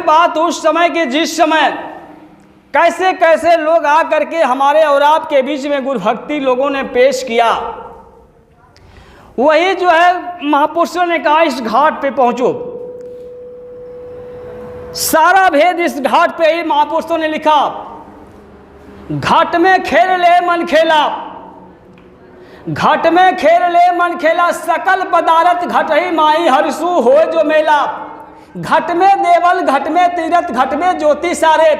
बात उस समय की जिस समय कैसे कैसे लोग आ करके हमारे और आपके बीच में गुरु भक्ति लोगों ने पेश किया। वही जो है महापुरुषों ने कहा इस घाट पे पहुंचो। सारा भेद इस घाट पे ही महापुरुषों ने लिखा। घाट में खेल ले मन खेला, घाट में खेल ले मन खेला, सकल पदार्थ घट ही माही हरसू हो जो मेला। घट में देवल घट में तीरथ घट में ज्योति सारे,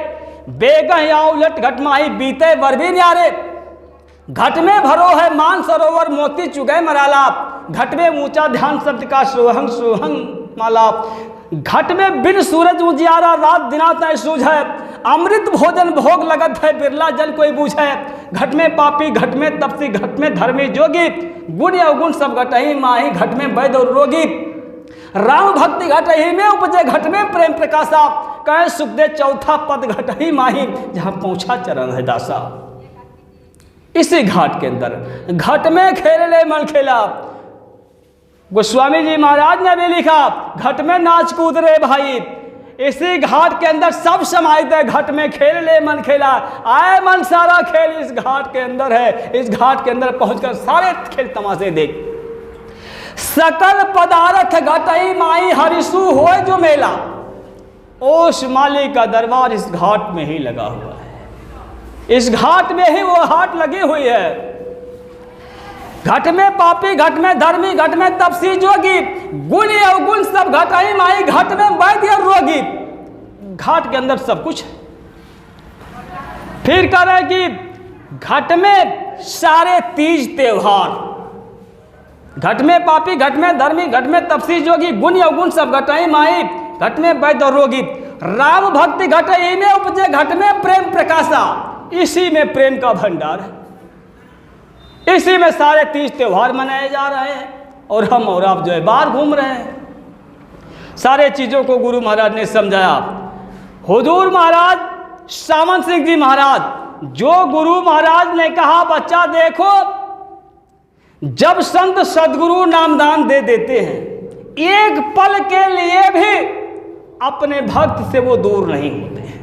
बेगह या उलट घट माही बीते वर भी न्यारे। घट में भरो है मान सरोवर मोती चुगे मरालाप, घट में ऊंचा ध्यान सत्य का सोहंग सोहंग मालाप। घट में बिन सूरज उजियारा रात दिना तय सूझ है, अमृत भोजन भोग लगत है बिरला जल कोई बूझे। घट में पापी घट में तपसी घट में धर्मी जोगी, गुण अवगुण सब घट ही माही घट में वैद्य और रोगी। राम भक्ति घट ही में उपजे घट में प्रेम प्रकाशा, कहे सुखदेव चौथा पद घट ही माही जहाँ पहुंचा चरण है दासा। इसी घाट के अंदर घट में खेल ले मन खेला। गोस्वामी जी महाराज ने भी लिखा घट में नाच कूद रे भाई। इसी घाट के अंदर सब समाहित है। घट में खेल ले मन खेला, आए मन सारा खेल इस घाट के अंदर है। इस घाट के अंदर पहुंचकर सारे खेल तमाशे देख। सकल पदार्थ घटई माई हरिसु होए जो मेला। ओश माली का दरबार इस घाट में ही लगा हुआ है। इस घाट में ही वो हाट लगी हुई है। घट में पापी घट में धर्मी घट में तपसी जोगी, गुण अवगुण सब घट ही माई घट में वैद्य रोगी। घाट के अंदर सब कुछ है। फिर कह रहे कि घट में सारे तीज त्योहार, घट में पापी घट में धर्मी घट में तपसी जोगी, गुण अवगुण सब घट ही माई घट में वैद्य रोगी। राम भक्ति घट ही में उपजे घट में प्रेम प्रकाशा। इसी में प्रेम का भंडार है। इसी में सारे तीज त्योहार मनाए जा रहे हैं और हम और आप जो है बाहर घूम रहे हैं। सारे चीज़ों को गुरु महाराज ने समझाया। हुजूर महाराज सामंत सिंह जी महाराज, जो गुरु महाराज ने कहा बच्चा देखो, जब संत सदगुरु नामदान दे देते हैं, एक पल के लिए भी अपने भक्त से वो दूर नहीं होते हैं।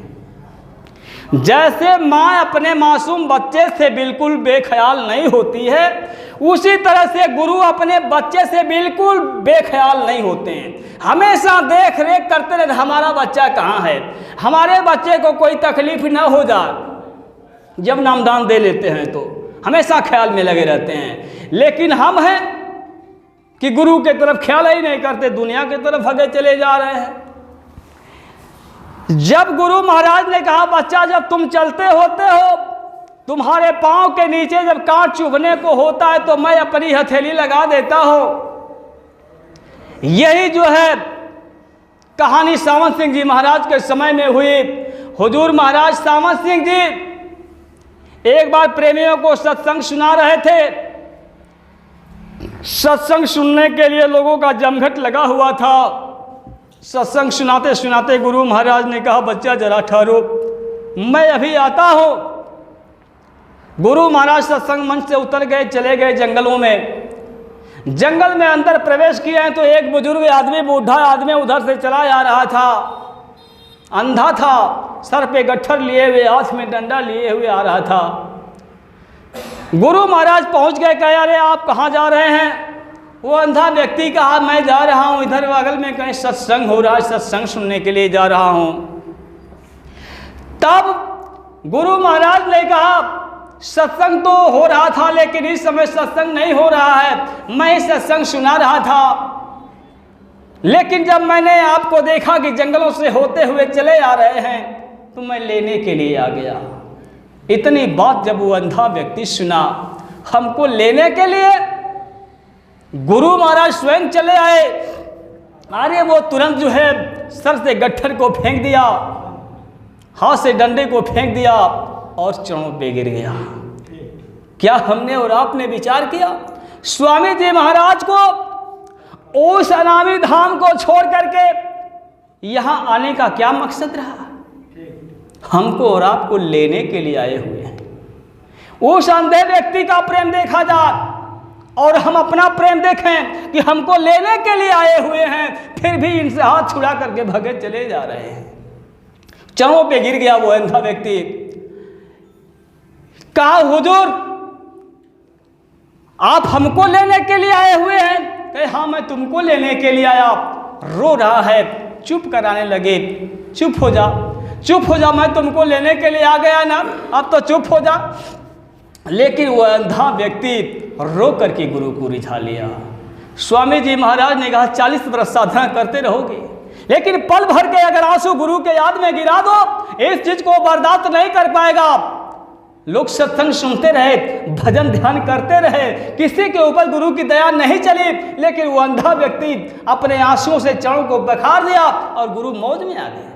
जैसे माँ अपने मासूम बच्चे से बिल्कुल बेख्याल नहीं होती है, उसी तरह से गुरु अपने बच्चे से बिल्कुल बेख्याल नहीं होते हैं। हमेशा देख रेख करते रहते हमारा बच्चा कहाँ है, हमारे बच्चे को कोई तकलीफ ना हो जाए। जब नामदान दे लेते हैं तो हमेशा ख्याल में लगे रहते हैं। लेकिन हम हैं कि गुरु के तरफ ख्याल ही नहीं करते, दुनिया की तरफ आगे चले जा रहे हैं। जब गुरु महाराज ने कहा बच्चा जब तुम चलते होते हो, तुम्हारे पांव के नीचे जब कांट चुभने को होता है तो मैं अपनी हथेली लगा देता हूं। यही जो है कहानी सामंत सिंह जी महाराज के समय में हुई। हुजूर महाराज सामंत सिंह जी एक बार प्रेमियों को सत्संग सुना रहे थे। सत्संग सुनने के लिए लोगों का जमघट लगा हुआ था। सत्संग सुनाते सुनाते गुरु महाराज ने कहा बच्चा जरा ठहरो, मैं अभी आता हूँ। गुरु महाराज सत्संग मंच से उतर गए, चले गए जंगलों में। जंगल में अंदर प्रवेश किए हैं तो एक बुजुर्ग आदमी, बूढ़ा आदमी उधर से चला आ रहा था। अंधा था, सर पे गट्ठर लिए हुए, हाथ में डंडा लिए हुए आ रहा था। गुरु महाराज पहुंच गए, कहे अरे आप कहाँ जा रहे हैं? वो अंधा व्यक्ति कहा मैं जा रहा हूँ इधर बगल में कहीं सत्संग हो रहा है, सत्संग सुनने के लिए जा रहा हूँ। तब गुरु महाराज ने कहा सत्संग तो हो रहा था लेकिन इस समय सत्संग नहीं हो रहा है, मैं सत्संग सुना रहा था। लेकिन जब मैंने आपको देखा कि जंगलों से होते हुए चले आ रहे हैं तो मैं लेने के लिए आ गया। इतनी बात जब वो अंधा व्यक्ति सुना, हमको लेने के लिए गुरु महाराज स्वयं चले आए। अरे वो तुरंत जो है सर से गट्ठर को फेंक दिया, हाथ से डंडे को फेंक दिया और चरणों पे गिर गया। क्या हमने और आपने विचार किया? स्वामी जी महाराज को उस अनामी धाम को छोड़ करके यहाँ आने का क्या मकसद रहा? हमको और आपको लेने के लिए आए हुए हैं। उस अंधे व्यक्ति का प्रेम देखा जाए और हम अपना प्रेम देखें कि हमको लेने के लिए आए हुए हैं, फिर भी इनसे हाथ छुड़ा करके भगे चले जा रहे हैं। चरणों पे गिर गया वो अंधा व्यक्ति। कहा हुजूर आप हमको लेने के लिए आए हुए हैं? कहे हाँ मैं तुमको लेने के लिए आया। रो रहा है, चुप कराने लगे, चुप हो जा, चुप हो जा, मैं तुमको लेने के लिए आ गया ना, अब तो चुप हो जा। लेकिन वह अंधा व्यक्ति रो करके गुरु को रिझा लिया। स्वामी जी महाराज ने कहा 40 वर्ष साधना करते रहोगे, लेकिन पल भर के अगर आंसू गुरु के याद में गिरा दो, इस चीज को बर्दाश्त नहीं कर पाएगा। लोग सत्संग सुनते रहे, भजन ध्यान करते रहे, किसी के ऊपर गुरु की दया नहीं चली, लेकिन वो अंधा व्यक्ति अपने आंसुओं से चरणों को बखार दिया और गुरु मौज में आ गया।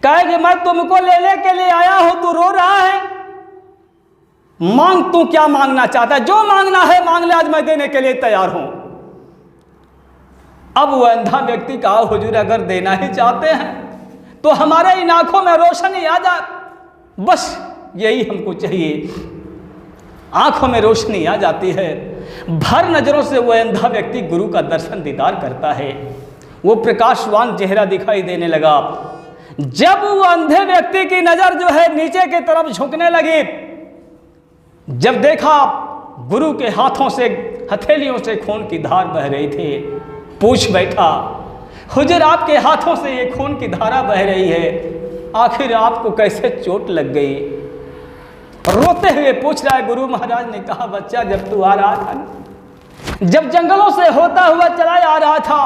कहेंगे मैं तुमको लेने के लिए आया हूं, तू रो रहा है, मांग, तू क्या मांगना चाहता है? जो मांगना है मांग ले, आज मैं देने के लिए तैयार हूं। अब वह अंधा व्यक्ति कहा हुजूर अगर देना ही चाहते हैं तो हमारे इन आंखों में रोशनी आ जाए, बस यही हमको चाहिए। आंखों में रोशनी आ जाती है, भर नजरों से वह अंधा व्यक्ति गुरु का दर्शन दीदार करता है, वो प्रकाशवान चेहरा दिखाई देने लगा। जब वो अंधे व्यक्ति की नजर जो है नीचे की तरफ झुकने लगी, जब देखा गुरु के हाथों से, हथेलियों से खून की धार बह रही थी, पूछ बैठा हुजूर आपके हाथों से ये खून की धारा बह रही है, आखिर आपको कैसे चोट लग गई? रोते हुए पूछ रहा है। गुरु महाराज ने कहा बच्चा जब तू आ रहा था ना, जब जंगलों से होता हुआ चला आ रहा था,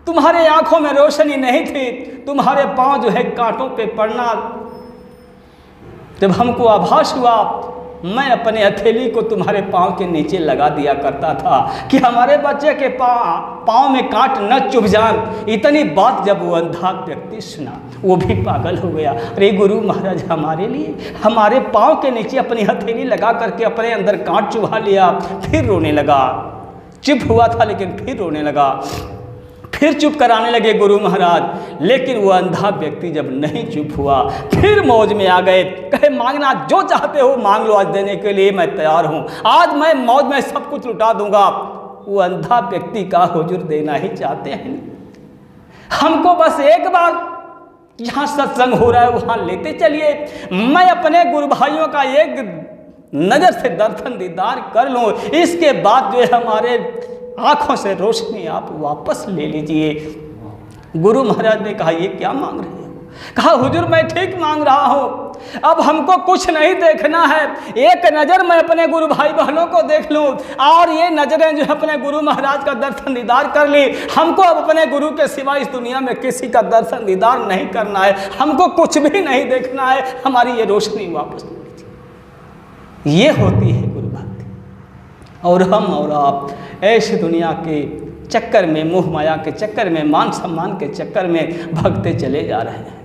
तुम्हारे आंखों में रोशनी नहीं थी, तुम्हारे पांव जो है कांटों पे पड़ना, जब हमको आभास हुआ मैं अपने हथेली को तुम्हारे पांव के नीचे लगा दिया करता था कि हमारे बच्चे के पांव में कांट न चुभ जान। इतनी बात जब वो अंधा व्यक्ति सुना, वो भी पागल हो गया। अरे गुरु महाराज हमारे लिए हमारे पांव के नीचे अपनी हथेली लगा करके अपने अंदर कांट चुभा लिया। फिर रोने लगा, चुप हुआ था लेकिन फिर रोने लगा, फिर चुप कराने लगे गुरु महाराज। लेकिन वो अंधा व्यक्ति जब नहीं चुप हुआ, फिर मौज में आ गए। कहे मांगना जो चाहते हो मांग लो, आज देने के लिए मैं तैयार हूँ, आज मैं मौज में सब कुछ लुटा दूंगा। वो अंधा व्यक्ति का हुजूर देना ही चाहते हैं, हमको बस एक बार जहाँ सत्संग हो रहा है वहाँ लेते चलिए, मैं अपने गुरु भाइयों का एक नज़र से दर्शन दीदार कर लूँ, इसके बाद जो है हमारे आंखों से रोशनी आप वापस ले लीजिए। गुरु महाराज ने कहा ये क्या मांग रहे हो? कहा हुजूर मैं ठीक मांग रहा हूँ, अब हमको कुछ नहीं देखना है, एक नज़र मैं अपने गुरु भाई बहनों को देख लूँ और ये नज़रें जो अपने गुरु महाराज का दर्शन दीदार कर ली। हमको अब अपने गुरु के सिवा इस दुनिया में किसी का दर्शन दीदार नहीं करना है, हमको कुछ भी नहीं देखना है, हमारी ये रोशनी वापस ले लीजिए। ये होती है गुरु भक्ति। और हम और आप ऐसी दुनिया के चक्कर में, मोह माया के चक्कर में, मान सम्मान के चक्कर में भगते चले जा रहे हैं।